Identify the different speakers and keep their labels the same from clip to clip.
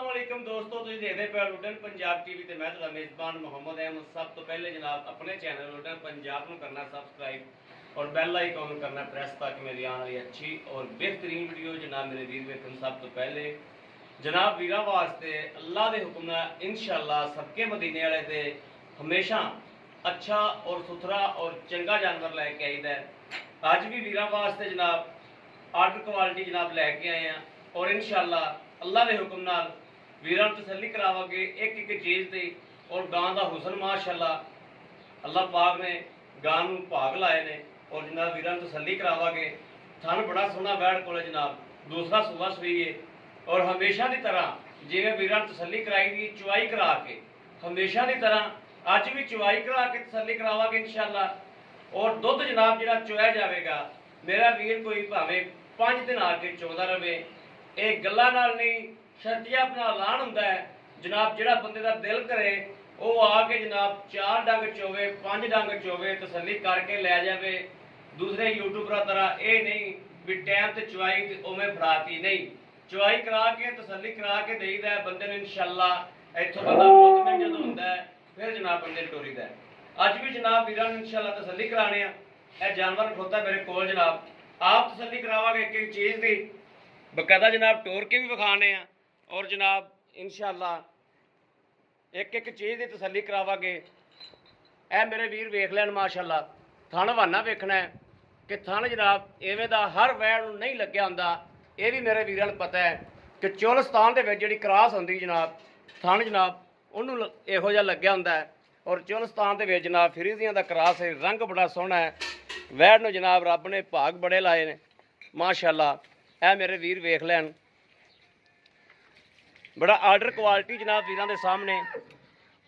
Speaker 1: अस्सलामुअलैकुम दोस्तों, तुसीं देखदे पे लुटन पंजाब टीवी ते मैं तुहाडा मेज़बान मोहम्मद अहमद। सब तो पहले जनाब अपने चैनल लुटन पंजाब नूं करना सबसक्राइब और बैल आइकॉन करना प्रेस ताकि मेरी आने वाली अच्छी और बेहतरीन वीडियो जनाब मेरे वीर वेखन सब तो पहले जनाब वीरां वास्ते अल्लाह दे हुक्म नाल इंशाअल्लाह सबके मदीने वाले ते हमेशा अच्छा और सुथरा और चंगा जानवर लैके आईदा है। अज भी वीरां वास्ते जनाब आर्डर क्वालिटी जनाब लैके आए हैं और इंशाअल्लाह अल्लाह के हुक्म नाल वीरां तसल्ली करावांगे एक एक चीज़ की। और गां का हुसन माशाअल्लाह अल्लाह पाक ने गां नूं भाग लाए ने और जनाब वीरां तसल्ली करावांगे। थन बड़ा सोहना वैड़ कोल जनाब दूसरा सूबा सूई है और हमेशा की तरह जिवें वीरां तसल्ली कराई दी चुवाई करा के हमेशा की तरह अज भी चुवाई करा के तसल्ली करावांगे इंशाअल्लाह। और दुध जनाब जिहड़ा चुया जाएगा मेरा वीर कोई भावें 5 दिन आके चौंदा रहे, एक गल्लां नाल नहीं शर्तिया अपना ऐलान हुंदा है जनाब। जिहड़ा बंदे दा दिल करे वो आके जनाब 4 डंग चोवे 5 डंग चोवे तसल्ली करके लै जावे। दूसरे यूट्यूबर तरह ये नहीं भी टाइम ते चुवाई ते उवें फड़ाती नहीं, चुवाई करा के तसल्ली करा के देईदा है बंदे नूं इंशाअल्लाह। इत्थों बंदा मुतमईन जदों हुंदा है फिर जनाब बंदे नूं टोरीदा है। अज भी जनाब वीरां नूं इंशाअल्लाह तसल्ली कराने आ। जानवर खड़ोता मेरे कोल जनाब, आप तसल्ली करावांगे एक एक चीज़ की बकायदा जनाब टोर के भी विखाने और जनाब इंशाअल्लाह एक एक चीज़ की तसल्ली करावांगे। ए मेरे वीर वेख लैन माशाअल्लाह थन वाना वेखना है कि थन जनाब इवें दा हर वैड़ नूं नहीं लग्या हुंदा। ये भी मेरे वीरां नूं पता है कि चोलस्तान दे विच जिहड़ी क्रास हुंदी जनाब थन जनाब उहनूं इहो जिहा लग्या हुंदा है। और चोलस्तान दे विच जनाब फिरीजियां दा क्रास है, रंग बड़ा सोहना है, वैड़ नूं जनाब रब ने भाग बड़े लाए ने माशाअल्लाह। ए मेरे वीर वेख लैन बड़ा आर्डर क्वालिटी जनाब वीरां दे सामने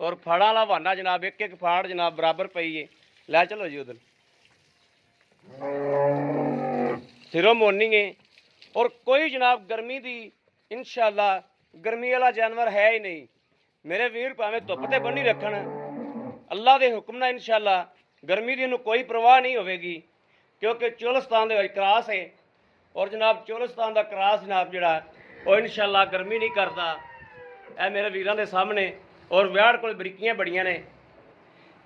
Speaker 1: और फड़ा वाला वाना जनाब एक एक फाड़ जनाब बराबर पई है। लै चलो जी उधर सिरों मोनी है और कोई जनाब गर्मी दी इंशाअल्लाह गर्मी वाला जानवर है ही नहीं। मेरे वीर भावें धुप ते बन्नी रखन अल्लाह के हुक्म नाल इंशाअल्लाह गर्मी की इन्हूं कोई परवाह नहीं होगी क्योंकि चोलस्तान दे विच क्रास है और जनाब चोलस्तान का क्रास जनाब जिहड़ा वो इंशाअल्लाह गर्मी नहीं करता। ए मेरे वीरां दे सामने और व्याड़ कोल बरीकियां बड़ियां ने,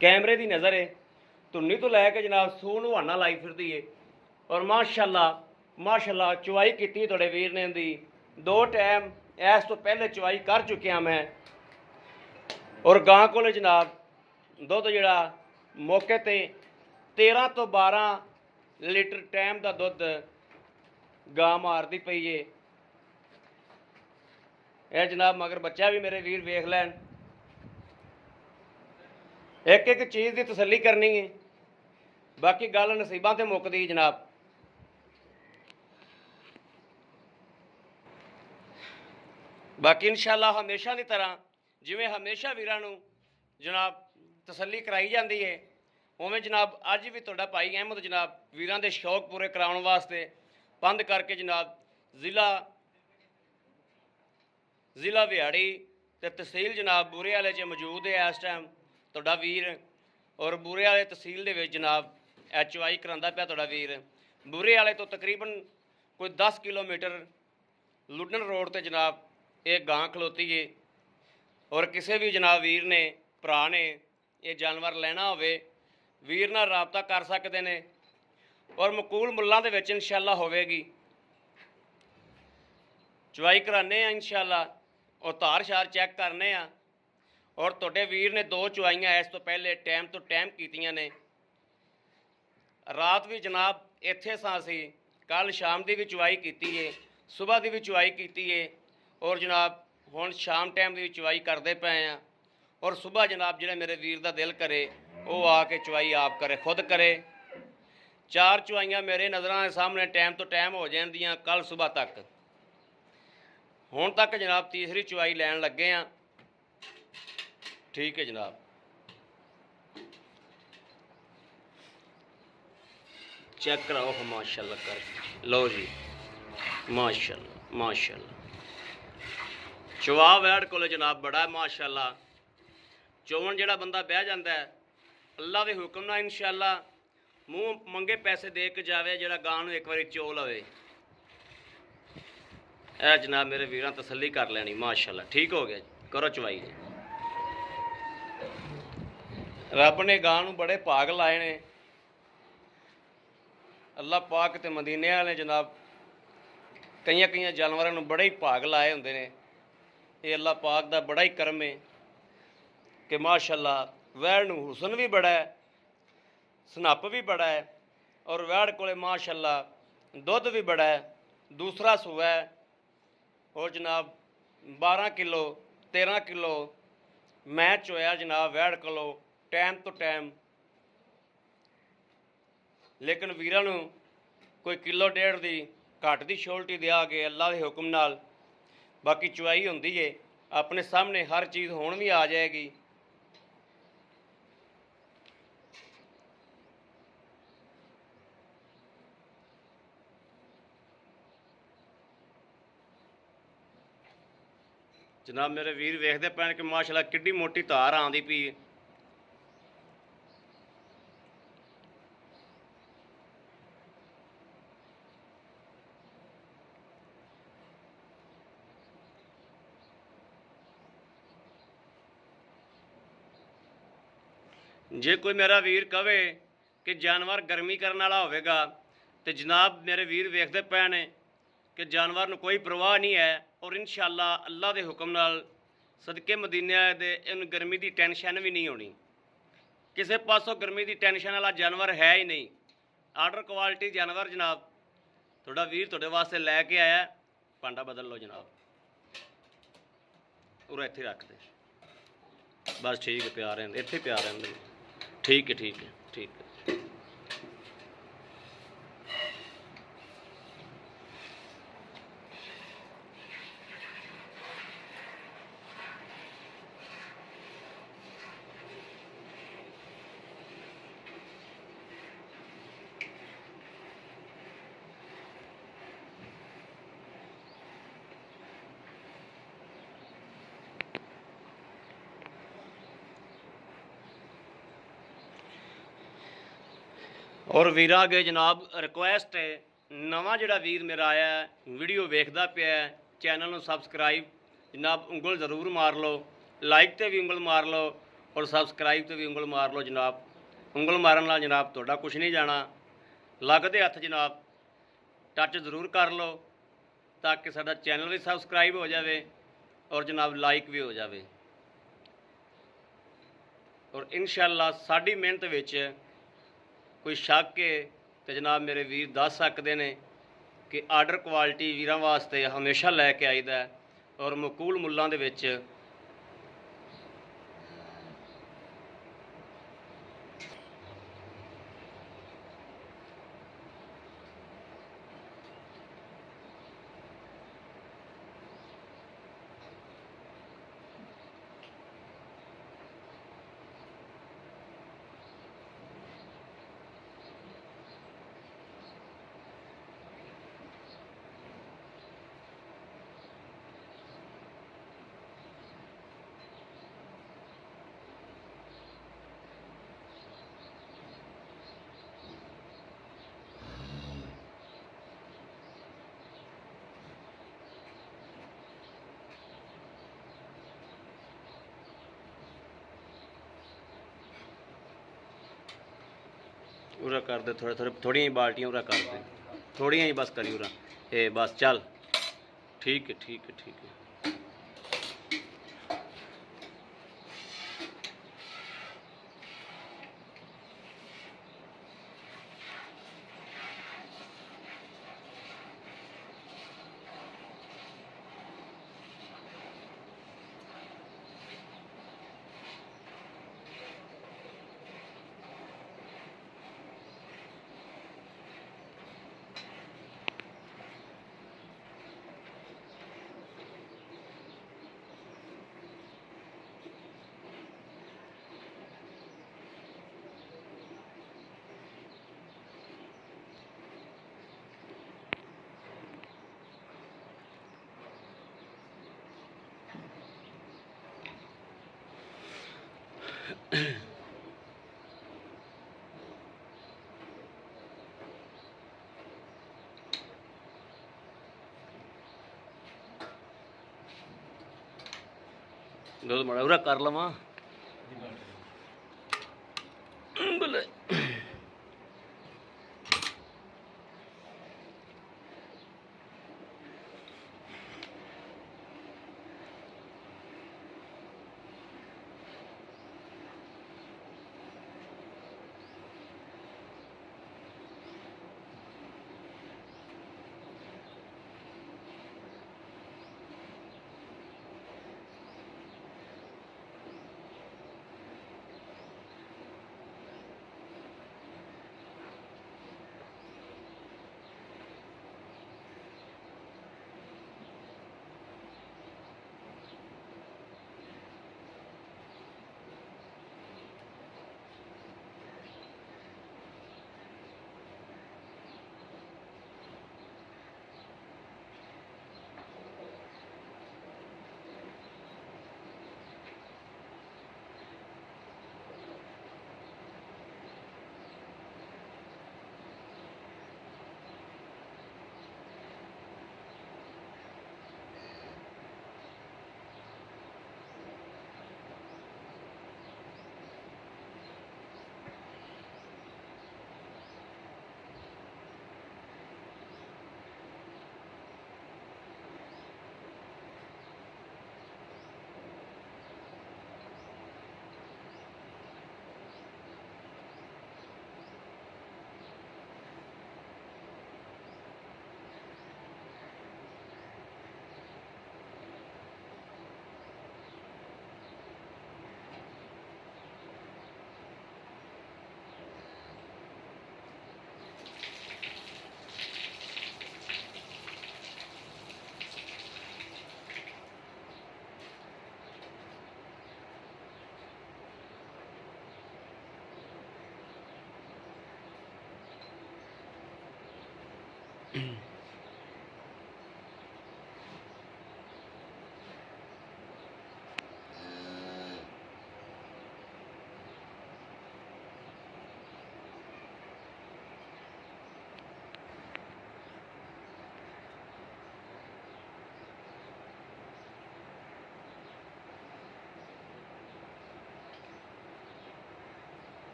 Speaker 1: कैमरे की नज़र है धुन्नी तो लैके जनाब सूह नूं हाना लाई फिरदी है। और माशाअल्लाह माशाअल्लाह चुवाई की तुहाडे वीर ने दी 2 टाइम इस तो पहले चुवाई कर चुकिया मैं। और गां कोल जनाब दुध जिहड़ा मौके ते 13 तो 12 लीटर टाइम का दुध गां मारती पई है। यह जनाब मगर बच्चा भी मेरे वीर वेख लैन एक एक चीज़ की तसल्ली करनी है, बाकी गल नसीबां ते मुकदी जनाब। बाकी इंशाअल्लाह हमेशा की तरह जिवें हमेशा वीरां नूं जनाब तसल्ली कराई जाती है उवें जनाब अज भी तुहाडा भाई अहमद जनाब वीरां दे शौक पूरे कराउण वास्ते बंद करके जनाब जिला बिहाड़ी ते तहसील जनाब बूरे वाले च मौजूद है इस टाइम तुहाडा वीर। और बूरे वाले तहसील दे विच जनाब चुवाई करांदा पिया तुहाडा वीर। बूरे वाले तो तकरीबन कोई 10 किलोमीटर लुडन रोड ते जनाब ये गां खलोती है। और किसी भी जनाब वीर ने भरा ने ये जानवर लेना होवे वीर नाल राबता कर सकते हैं और मकूल मुल्लां दे विच इंशाअल्लाह होवेगी। चुवाई कराने इंशाअल्लाह और धार शार चैक करने और तुहाडे वीर ने 2 चुवाइयां इस तो पहले टाइम तो टाइम कीतियां ने। रात भी जनाब इत्थे सां सी, कल शाम की भी चुवाई की है, सुबह की भी चुवाई की है और जनाब हुण शाम टाइम की चुवाई करते पे हैं। और सुबह जनाब जिहड़ा मेरे वीर का दिल करे वो आके चुवाई आप करे खुद करे। 4 चुवाइयां मेरे नज़रां के सामने टाइम तो टाइम हो जांदियां कल सुबह तक। हुण तक जनाब तीसरी चुवाई लैन लगे हैं। ठीक है जनाब, चेक कराओ माशाअल्लाह कर लो जी माशाअल्लाह माशाअल्लाह। चुवा वैड़ को जनाब बड़ा है माशाअल्लाह। चोवन जिहड़ा बंदा बह जाता है अल्लाह के हुक्म नाल इंशाअल्लाह मूँह मंगे पैसे दे के जावे जिहड़ा गां नूं एक बारी चो लवे। ਇਹ ਜਨਾਬ ਮੇਰੇ ਵੀਰਾਂ तसल्ली कर लैनी माशाल्लाह ठीक हो गया जी। करो चवाई जी। रब ने गां नूं बड़े भाग लाए ने अल्लाह पाक ते मदीने वाले जनाब कई जानवरों नूं बड़े ही भाग लाए हुंदे ने। ये अल्लाह पाक दा बड़ा ही करम है कि माशाल्लाह वैड़ नूं हुसन भी बड़ा है, सनप भी बड़ा है और वैड़ कोले माशाल्लाह दुध भी बड़ा है। दूसरा सूआ है और जनाब 12 किलो 13 किलो मैच होया जनाब वैड़ कोलों टाइम तो टाइम। लेकिन वीरां नूं कोई किलो डेढ़ दी घट दी शोल्टी दिया के अल्लाह के हुक्म नाल बाकी चुवाई होंदी है अपने सामने हर चीज़ होण भी आ जाएगी। जनाब मेरे वीर वेखते पैन कि माशाल्लाह किड्डी मोटी धार आंदी पई है। जे कोई मेरा वीर कहे कि जानवर गर्मी करने वाला होवेगा तो जनाब मेरे वीर वेखते पे ने कि जानवर नूं कोई परवाह नहीं है और इंशाअल्लाह अल्लाह के हुक्म नाल सदके मदीने दे इन गर्मी की टेंशन भी नहीं होनी। किसी पासों गर्मी की टेंशन वाला जानवर है ही नहीं। आर्डर क्वालिटी जानवर जनाब थोड़ा वीर थोड़े वास्ते लैके आया। भांडा बदल लो जनाब और इत्थे रख दे बस ठीक है प्यार रहते इत्थे प्यार रहते ठीक है ठीक है ठीक है। और वीरा अगे जनाब रिक्वेस्ट है नवा जोड़ा वीर मेरा आया है वीडियो वेखदा पिया है चैनल नूं सबसक्राइब जनाब उंगल जरूर मार लो, लाइक ते भी उंगल मार लो और सबसक्राइब ते भी उंगल मार लो। जनाब उंगल मारन नाल जनाब तुहाडा कुछ नहीं जाना। लगदे हत्थ जनाब टच जरूर कर लो ताकि साडा चैनल भी सबसक्राइब हो जाए और जनाब लाइक भी हो जाए। और इंशाअल्लाह साडी मेहनत विच कोई शक है तो जनाब मेरे वीर दस सकते हैं कि आर्डर क्वालिटी वीरां वास्ते हमेशा लैके आईदा और मकूल मुल्लां दे विच उरा कर दे थोड़े थोड़े थोड़ी ही बाल्टियाँ उरा कर दे थोड़ी ही बस करी उरा ए बस चल ठीक है ठीक है ठीक है। ਦੁੱਧ ਮਾੜਾ ਉਰਾ ਕਰ ਲਵਾਂ ਬਲੇ।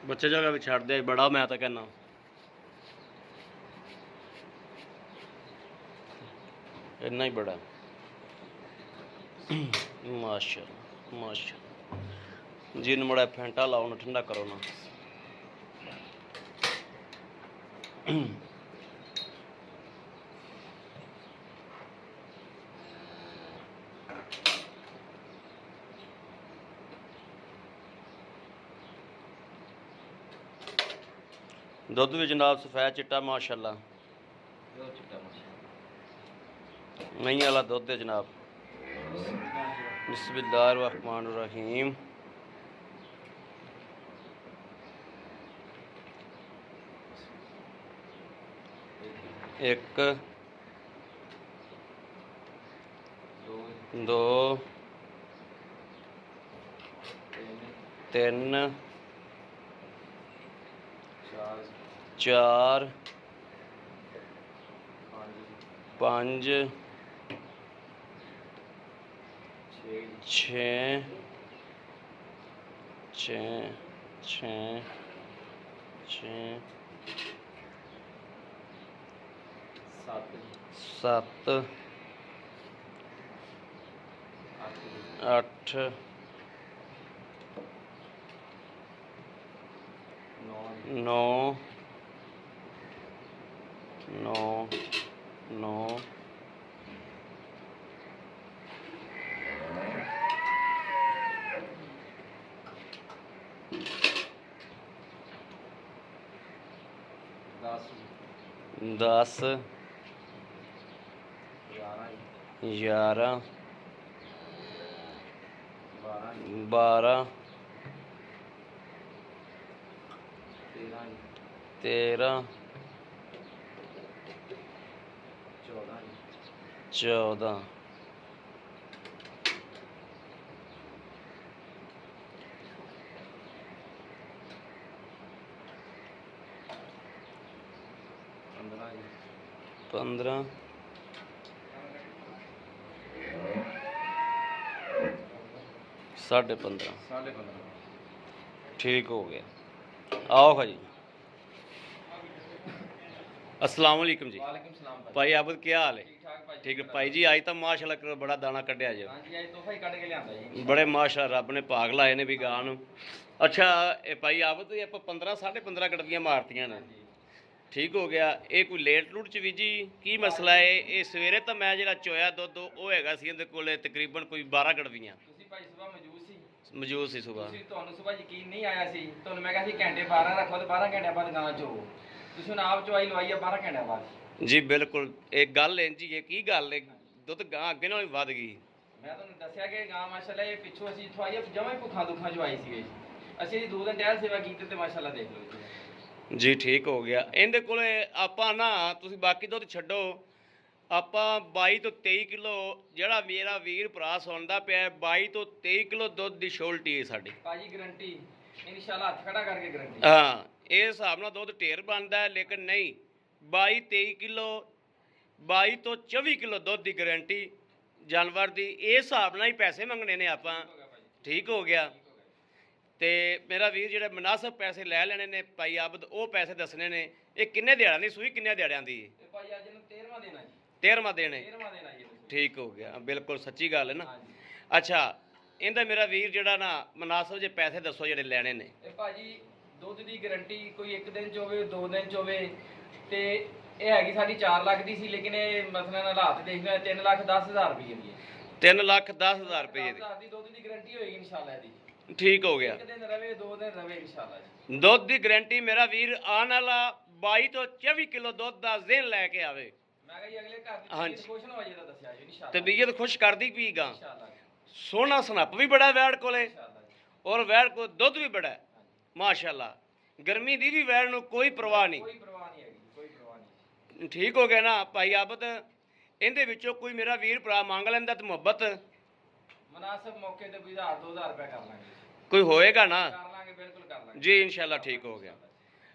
Speaker 1: बच्चे जगह भी छड़ दे बड़ा मैं तो कहना इतना ही बड़ा माशा माशा जिन बड़ा फेंटा लाओ ना ठंडा करो ना दुध भी जनाब सफेद चिट्टा माशाल्लाह नहीं वाला दुध है जनाब। बिस्मिल्लाहिर्रहमानिर्रहीम। एक दो तीन चार पाँच छः छः छः छः सत्त अठ नौ नौ नौ 10 11 12 13 14 15 15 15.5 ठीक हो गया। आओ भाजी। अस्सलाम वालेकुम जी।
Speaker 2: वालेकुम सलाम
Speaker 1: भाई आबद क्या हाल है?
Speaker 2: ठीक ठाक भाई।
Speaker 1: ठीक है भाई जी, आज तो माशाल्लाह कर बड़ा दाना कढ़िया जो।
Speaker 2: हाँ जी, आज तोहफा ही कट के लियांदा जी।
Speaker 1: बड़े माशाल्लाह रब ने भाग लाए ने भी गां नूं। अच्छा ये भाई आबद ये ਆਪਾਂ 15 15.5 ਕੜਵੀਆਂ ਮਾਰਤੀਆਂ ਨੇ। ਠੀਕ ਹੋ ਗਿਆ। ਇਹ ਕੋਈ ਲੇਟ ਲੂਟ ਚ ਵੀ ਜੀ ਕੀ ਮਸਲਾ ਹੈ? ਇਹ ਸਵੇਰੇ ਤਾਂ ਮੈਂ ਜਿਹੜਾ ਚੋਇਆ ਦੁੱਧ ਉਹ ਹੈਗਾ ਸੀ ਇਹਦੇ ਕੋਲੇ ਤਕਰੀਬਨ ਕੋਈ 12 ਕੜਵੀਆਂ
Speaker 2: ਤੁਸੀਂ ਭਾਈ ਸਵੇਰ ਮੌਜੂਦ ਸੀ?
Speaker 1: ਮੌਜੂਦ ਸੀ ਸੁਬਾ।
Speaker 2: ਤੁਸੀਂ ਤੁਹਾਨੂੰ ਸਵੇਰ ਯਕੀਨ ਨਹੀਂ ਆਇਆ ਸੀ, ਤੁਹਾਨੂੰ ਮੈਂ ਕਿਹਾ ਸੀ ਘੰਟੇ 12 ਰੱਖੋ ਤੇ 12 ਘੰਟਿਆਂ ਬਾਅਦ ਗਾਂ ਚੋ। ਤੁਸੀਂ ਹੁਣ ਆਪ ਚਵਾਈ ਲਵਾਈ ਆ 12 ਘੰਟਿਆਂ ਬਾਅਦ।
Speaker 1: ਜੀ ਬਿਲਕੁਲ ਇਹ ਗੱਲ ਇੰਜ ਹੀ ਹੈ। ਕੀ ਗੱਲ ਹੈ? ਦੁੱਧ ਗਾਂ ਅੱਗੇ ਨਾਲੋਂ ਵੀ ਵੱਧ ਗਈ।
Speaker 2: ਮੈਂ ਤੁਹਾਨੂੰ ਦੱਸਿਆ ਕਿ ਗਾਂ ਮਾਸ਼ਾਅੱਲਾ ਇਹ ਪਿੱਛੋਂ ਅਸੀਂ ਇੱਥੋਂ ਆਈ ਜਮਾਂ ਹੀ ਭੁੱਖਾਂ ਦੁੱਖਾਂ ਚੋਂ ਆਈ ਸੀਗੇ। ਅਸੀਂ 2 ਦਿਨ ਟਹਿਲ ਸੇਵਾ ਕੀਤੀ ਤੇ ਮਾਸ਼ਾਅੱਲਾ ਦੇਖ ਲਓ
Speaker 1: ਜੀ ਠੀਕ ਹੋ ਗਿਆ। ਇਹਦੇ ਕੋਲੇ ਆਪਾਂ ਨਾ ਤੁਸੀਂ ਬਾਕੀ ਦੁੱਧ ਛੱਡੋ, ਆਪਾਂ 22 ਤੋਂ 23 ਕਿਲੋ ਜਿਹੜਾ ਮੇਰਾ ਵੀਰ ਭਰਾ ਸੁਣਦਾ ਪਿਆ 22 ਤੋਂ 23 ਕਿਲੋ ਦੁੱਧ ਦੀ ਸ਼ੋਲਟੀ ਹੈ ਸਾਡੀ
Speaker 2: ਭਾਜੀ। ਗਰੰਟੀ ਇਨਸ਼ਾਅੱਲਾ ਹੱਥ ਖੜਾ ਕਰਕੇ ਗਰੰਟੀ।
Speaker 1: ਹਾਂ ਇਹ ਹਿਸਾਬ ਨਾਲ ਦੁੱਧ ਢੇਰ ਬਣਦਾ ਹੈ, ਲੇਕਿਨ ਨਹੀਂ 22 23 ਕਿਲੋ 22 ਤੋਂ 24 ਕਿਲੋ ਦੁੱਧ ਦੀ ਗਾਰੰਟੀ ਜਾਨਵਰ ਦੀ। ਇਹ ਹਿਸਾਬ ਨਾਲ ਹੀ ਪੈਸੇ ਮੰਗਣੇ ਨੇ ਆਪਾਂ। ਠੀਕ ਹੋ ਗਿਆ। ਤੇ ਮੇਰਾ ਵੀਰ ਜਿਹੜੇ ਮੁਨਾਸਬ ਪੈਸੇ ਲੈ ਲੈਣੇ ਨੇ ਭਾਈ ਆਬਦ ਉਹ ਪੈਸੇ ਦੱਸਣੇ ਨੇ। ਇਹ ਕਿੰਨੇ ਦਿਹਾੜਿਆਂ ਦੀ ਸੂਈ, ਕਿੰਨੇ ਦਿਹਾੜਿਆਂ ਦੀ?
Speaker 2: ਇਹ ਭਾਈ ਅੱਜ ਇਹਨੂੰ 13ਵਾਂ ਦੇਣਾ ਜੀ।
Speaker 1: 13ਵਾਂ ਦੇਣੇ।
Speaker 2: 13ਵਾਂ ਦੇਣਾ ਜੀ।
Speaker 1: ਠੀਕ ਹੋ ਗਿਆ। ਬਿਲਕੁਲ ਸੱਚੀ ਗੱਲ ਹੈ ਨਾ।
Speaker 2: ਹਾਂਜੀ।
Speaker 1: ਅੱਛਾ ਇਹਦਾ ਮੇਰਾ ਵੀਰ ਜਿਹੜਾ ਨਾ ਮੁਨਾਸਬ ਜੇ ਪੈਸੇ ਦੱਸੋ ਜਿਹੜੇ ਲੈਣੇ ਨੇ।
Speaker 2: ਇਹ ਭਾਜੀ ਦੁੱਧ ਦੀ ਗਾਰੰਟੀ ਕੋਈ 1 ਦਿਨ ਚ ਹੋਵੇ 2 ਦਿਨ ਚ ਹੋਵੇ ਤੇ ਇਹ ਹੈਗੀ ਸਾਡੀ 4 ਲੱਖ ਦੀ ਸੀ, ਲੇਕਿਨ ਇਹ ਮਸਲਾ ਨਾਲ ਹਾਲਾਤ ਦੇਖਦੇ 3,10,000 ਰੁਪਏ ਦੀ ਹੈ।
Speaker 1: 3,10,000 ਰੁਪਏ ਦੀ
Speaker 2: 10,000 ਦੀ ਦੁੱਧ ਦੀ ਗਾਰੰਟੀ ਹੋਏਗੀ ਇਨਸ਼ਾਅੱਲਾ ਇਹਦੀ।
Speaker 1: ਠੀਕ ਹੋ ਗਿਆ।
Speaker 2: 1 ਦਿਨ ਰਵੇ 2 ਦਿਨ ਰਵੇ ਇਨਸ਼ਾਅੱਲਾ ਜੀ।
Speaker 1: ਦੁੱਧ ਦੀ ਗਾਰੰਟੀ ਮੇਰਾ ਵੀਰ ਆਉਣ ਵਾਲਾ 22 ਤੋਂ 24 ਕਿਲੋ ਦੁੱਧ ਦਾ ਜ਼ਿਹਨ ਲੈ ਕੇ ਆਵੇ।
Speaker 2: ਮੈਂ ਕਿਹਾ ਜੀ ਅਗਲੇ ਘਰ ਦੀ
Speaker 1: ਹਾਂਜੀ।
Speaker 2: ਤਬੀਅਤ ਖੁਸ਼ ਹੋ ਜਾਏ ਤਾਂ ਦੱਸਿਆ ਜੀ ਇਨਸ਼ਾਅੱਲਾ।
Speaker 1: ਤਬੀਅਤ ਖੁਸ਼ ਕਰਦੀ ਪੀਗਾ।
Speaker 2: ਇਨਸ਼ਾਅੱਲਾ
Speaker 1: ਸੋਹਣਾ ਸਨੱਪ ਵੀ ਬੜਾ ਵੈੜ ਕੋਲੇ
Speaker 2: ਇਨਸ਼ਾਅੱਲਾ ਜੀ।
Speaker 1: ਔਰ ਵੈੜ ਕੋ ਦੁੱਧ ਵੀ ਬੜਾ ਹੈ ਮਾਸ਼ਾਅੱਲਾ। ਗਰਮੀ ਦੀ ਵੀ ਵੈੜ ਨੂੰ ਕੋਈ ਪਰਵਾਹ ਨਹੀਂ।
Speaker 2: ਕੋਈ ਪਰਵਾਹ ਨਹੀਂ ਹੈਗੀ, ਕੋਈ ਪਰਵਾਹ ਨਹੀਂ।
Speaker 1: ਠੀਕ ਹੋ ਗਿਆ ਨਾ ਭਾਈ ਆਬਦ? ਇਹਦੇ ਵਿੱਚੋਂ ਕੋਈ ਮੇਰਾ ਵੀਰ ਭਰਾ ਮੰਗ ਲੈਂਦਾ ਤੇ ਮੁਹੱਬਤ
Speaker 2: ਮੁਨਾਸਬ ਮੌਕੇ ਤੇ ਕੋਈ 1000-2000 ਰੁਪਏ ਕਰ ਲਾਂਗੇ।
Speaker 1: ਕੋਈ ਹੋਏਗਾ ਨਾ?
Speaker 2: ਕਰ ਲਾਂਗੇ, ਬਿਲਕੁਲ ਕਰ ਲਾਂਗੇ
Speaker 1: ਜੀ ਇਨਸ਼ਾਅੱਲਾ। ਠੀਕ ਹੋ ਗਿਆ।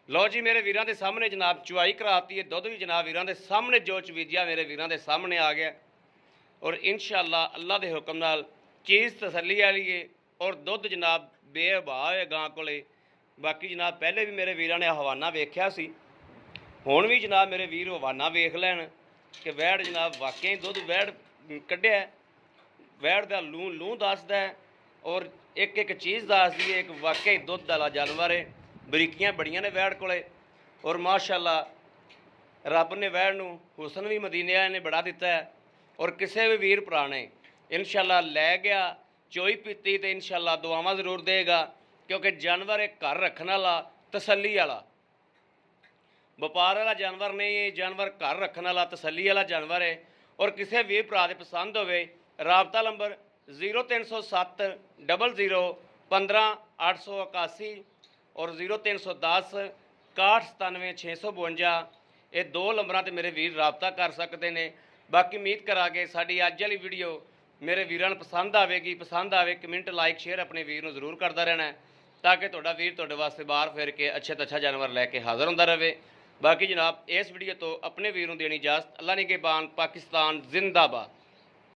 Speaker 1: ਲਓ ਜੀ ਮੇਰੇ ਵੀਰਾਂ ਦੇ ਸਾਹਮਣੇ ਜਨਾਬ ਚੁਆਈ ਕਰਾਤੀ ਹੈ। ਦੁੱਧ ਵੀ ਜਨਾਬ ਵੀਰਾਂ ਦੇ ਸਾਹਮਣੇ ਜੋ ਚਵੀਜਿਆ ਮੇਰੇ ਵੀਰਾਂ ਦੇ ਸਾਹਮਣੇ ਆ ਗਿਆ। ਔਰ ਇਨਸ਼ਾਅੱਲਾ ਅੱਲਾ ਦੇ ਹੁਕਮ ਨਾਲ ਚੀਜ਼ ਤਸੱਲੀ ਵਾਲੀ ਹੈ ਔਰ ਦੁੱਧ ਜਨਾਬ ਬੇਅਬਾ ਹੈ ਗਾਂ ਕੋਲੇ। ਬਾਕੀ ਜਨਾਬ ਪਹਿਲੇ ਵੀ ਮੇਰੇ ਵੀਰਾਂ ਨੇ ਹਵਾਨਾ ਵੇਖਿਆ ਸੀ, ਹੁਣ ਵੀ ਜਨਾਬ ਮੇਰੇ ਵੀਰ ਹਵਾਨਾ ਵੇਖ ਲੈਣ ਕਿ ਵੈੜ ਜਨਾਬ ਵਾਕਿਆ ਹੀ ਦੁੱਧ ਵੈੜ ਕੱਢਿਆ। ਵੈੜ ਦਾ ਲੂੰ ਦੱਸਦਾ ਹੈ ਔਰ ਇੱਕ ਇੱਕ ਚੀਜ਼ ਦੱਸਦੀ ਹੈ। ਇੱਕ ਵਾਕਿਆ ਹੀ ਦੁੱਧ ਵਾਲਾ ਜਾਨਵਰ ਹੈ। ਬਰੀਕੀਆਂ ਬੜੀਆਂ ਨੇ ਵੈੜ ਕੋਲੇ ਔਰ ਮਾਸ਼ਾਅੱਲਾ ਰੱਬ ਨੇ ਵੈੜ ਨੂੰ ਹੁਸਨ ਵੀ ਮਦੀਨੇ ਨੇ ਬੜਾ ਦਿੱਤਾ ਹੈ। ਔਰ ਕਿਸੇ ਵੀ ਵੀਰ ਭਰਾ ਨੇ ਇਨਸ਼ਾਅੱਲਾ ਲੈ ਗਿਆ ਚੋਈ ਪੀਤੀ ਤੇ ਇਨਸ਼ਾਅੱਲਾ ਦੁਆਵਾਂ ਜ਼ਰੂਰ ਦੇਗਾ, ਕਿਉਂਕਿ ਜਾਨਵਰ ਇੱਕ ਘਰ ਰੱਖਣ ਵਾਲਾ ਤਸੱਲੀ ਵਾਲਾ ਵਪਾਰ ਵਾਲਾ ਜਾਨਵਰ ਨਹੀਂ। ਇਹ ਜਾਨਵਰ ਘਰ ਰੱਖਣ ਵਾਲਾ ਤਸੱਲੀ ਵਾਲਾ ਜਾਨਵਰ ਹੈ। ਔਰ ਕਿਸੇ ਵੀ ਭਰਾ ਦੇ ਪਸੰਦ ਹੋਵੇ ਰਾਬਤਾ ਨੰਬਰ 0307 00 15 881 ਔਰ 0310 61 97 652 ਇਹ 2 ਨੰਬਰਾਂ ਤੇ ਮੇਰੇ ਵੀਰ ਰਾਬਤਾ ਕਰ ਸਕਦੇ ਨੇ। ਬਾਕੀ ਉਮੀਦ ਕਰਾਂਗੇ ਸਾਡੀ ਅੱਜ ਵਾਲੀ ਵੀਡੀਓ ਮੇਰੇ ਵੀਰਾਂ ਨੂੰ ਪਸੰਦ ਆਵੇਗੀ। ਪਸੰਦ ਆਵੇ ਕਮੈਂਟ ਲਾਈਕ ਸ਼ੇਅਰ ਆਪਣੇ ਵੀਰ ਨੂੰ ਜ਼ਰੂਰ ਕਰਦਾ ਰਹਿਣਾ ਤਾਂ ਕਿ ਤੁਹਾਡਾ ਵੀਰ ਤੁਹਾਡੇ ਵਾਸਤੇ ਬਾਹਰ ਫਿਰ ਕੇ ਅੱਛੇ ਤੋਂ ਅੱਛਾ ਜਾਨਵਰ ਲੈ ਕੇ ਹਾਜ਼ਰ ਹੁੰਦਾ ਰਹੇ। ਬਾਕੀ ਜਨਾਬ ਇਸ ਵੀਡੀਓ ਤੋਂ ਆਪਣੇ ਵੀਰ ਨੂੰ ਦੇਣੀ ਇਜਾਜ਼ਤ। ਅੱਲਾ ਨਿਗਹਿਬਾਨ। ਪਾਕਿਸਤਾਨ ਜ਼ਿੰਦਾਬਾਦ।